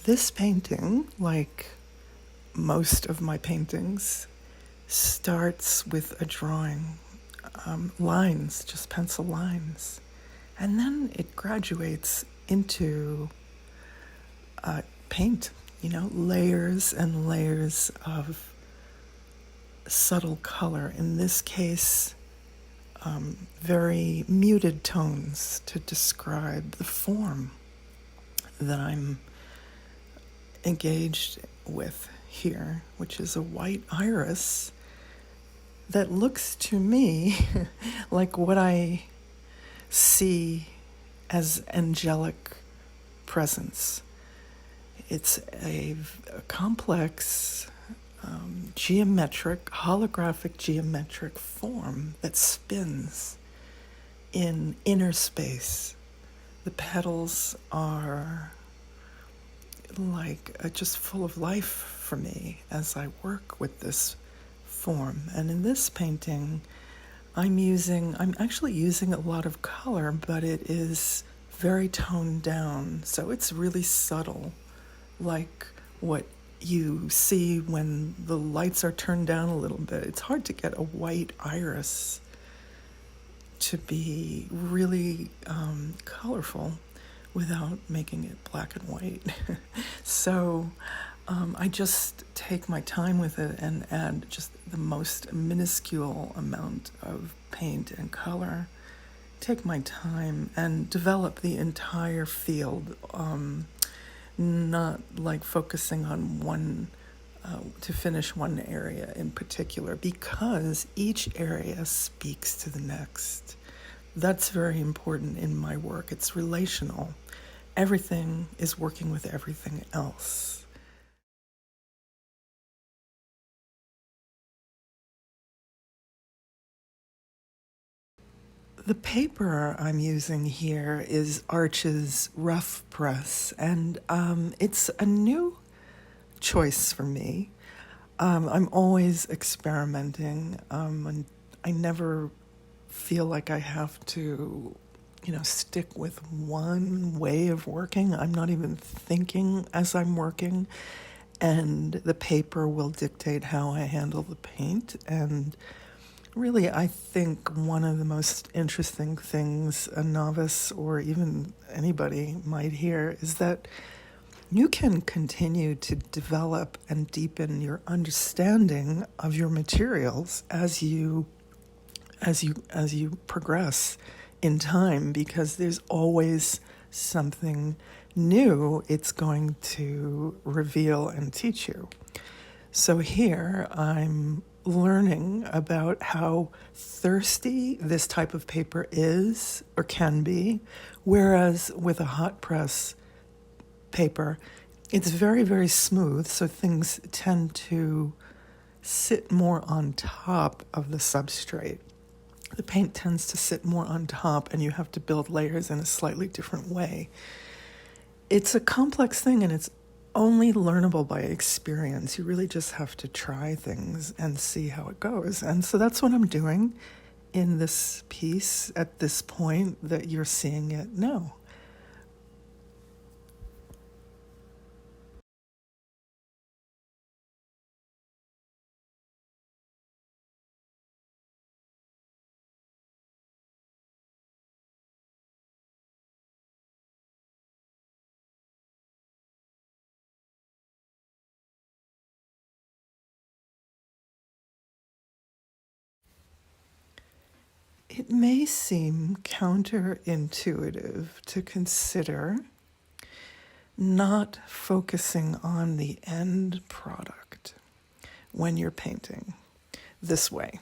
This painting, like most of my paintings, starts with a drawing, lines, just pencil lines. And then it graduates into paint, layers and layers of subtle color. In this case, very muted tones to describe the form that I'm engaged with here, which is a white iris that looks to me like what I see as angelic presence. It's a complex, holographic geometric form that spins in inner space. The petals are like just full of life for me as I work with this form. And in this painting, I'm actually using a lot of color, but it is very toned down. So it's really subtle, like what you see when the lights are turned down a little bit. It's hard to get a white iris to be really colorful without making it black and white. So I just take my time with it and add just the most minuscule amount of paint and color. Take my time and develop the entire field, not like focusing on one to finish one area in particular, because each area speaks to the next. That's very important in my work. It's relational. Everything is working with everything else. The paper I'm using here is Arch's Rough Press, and it's a new choice for me. I'm always experimenting, and I never feel like I have to, stick with one way of working. I'm not even thinking as I'm working, and the paper will dictate how I handle the paint. And really, I think one of the most interesting things a novice or even anybody might hear is that you can continue to develop and deepen your understanding of your materials as you progress in time, because there's always something new it's going to reveal and teach you. So here I'm learning about how thirsty this type of paper is or can be, whereas with a hot press paper, it's very, very smooth, so things tend to sit more on top of the substrate. The paint tends to sit more on top, and you have to build layers in a slightly different way. It's a complex thing, and it's only learnable by experience. You really just have to try things and see how it goes. And so that's what I'm doing in this piece at this point that you're seeing it now. It may seem counterintuitive to consider not focusing on the end product when you're painting this way.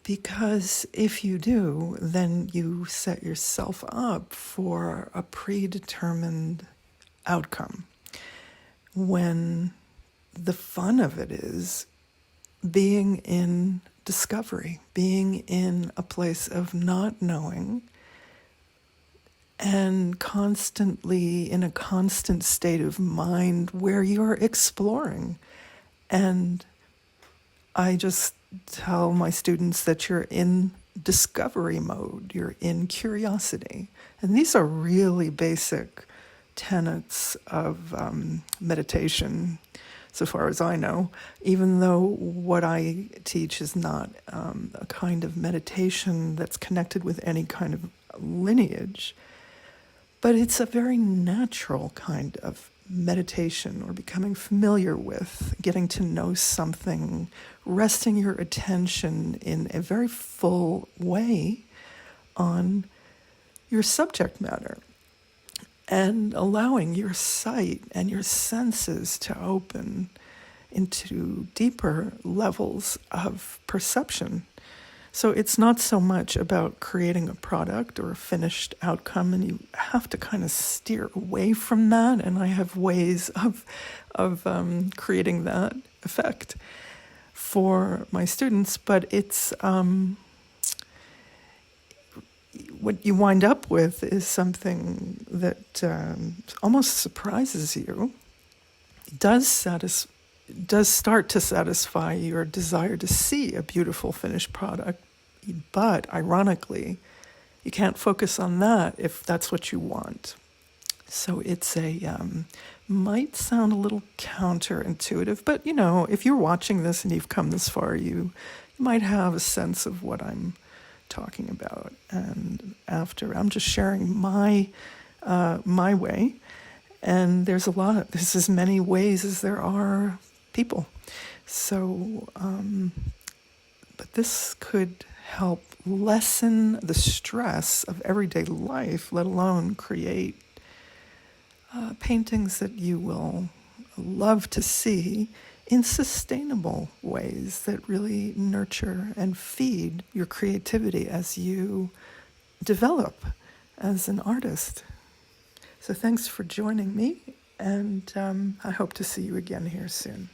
Because if you do, then you set yourself up for a predetermined outcome, when the fun of it is being in discovery, being in a place of not knowing, and constantly in a constant state of mind where you're exploring. And I just tell my students that you're in discovery mode, you're in curiosity. And these are really basic tenets of meditation, so far as I know, even though what I teach is not a kind of meditation that's connected with any kind of lineage, but it's a very natural kind of meditation, or becoming familiar with, getting to know something, resting your attention in a very full way on your subject matter, and allowing your sight and your senses to open into deeper levels of perception. So it's not so much about creating a product or a finished outcome, and you have to kind of steer away from that. And I have ways of creating that effect for my students, but it's what you wind up with is something that almost surprises you, does start to satisfy your desire to see a beautiful finished product, but ironically, you can't focus on that if that's what you want. So it's might sound a little counterintuitive, but if you're watching this and you've come this far, you might have a sense of what I'm talking about. And after, I'm just sharing my way, and there's as many ways as there are people. So, but this could help lessen the stress of everyday life, let alone create paintings that you will love to see in sustainable ways that really nurture and feed your creativity as you develop as an artist. So thanks for joining me, and I hope to see you again here soon.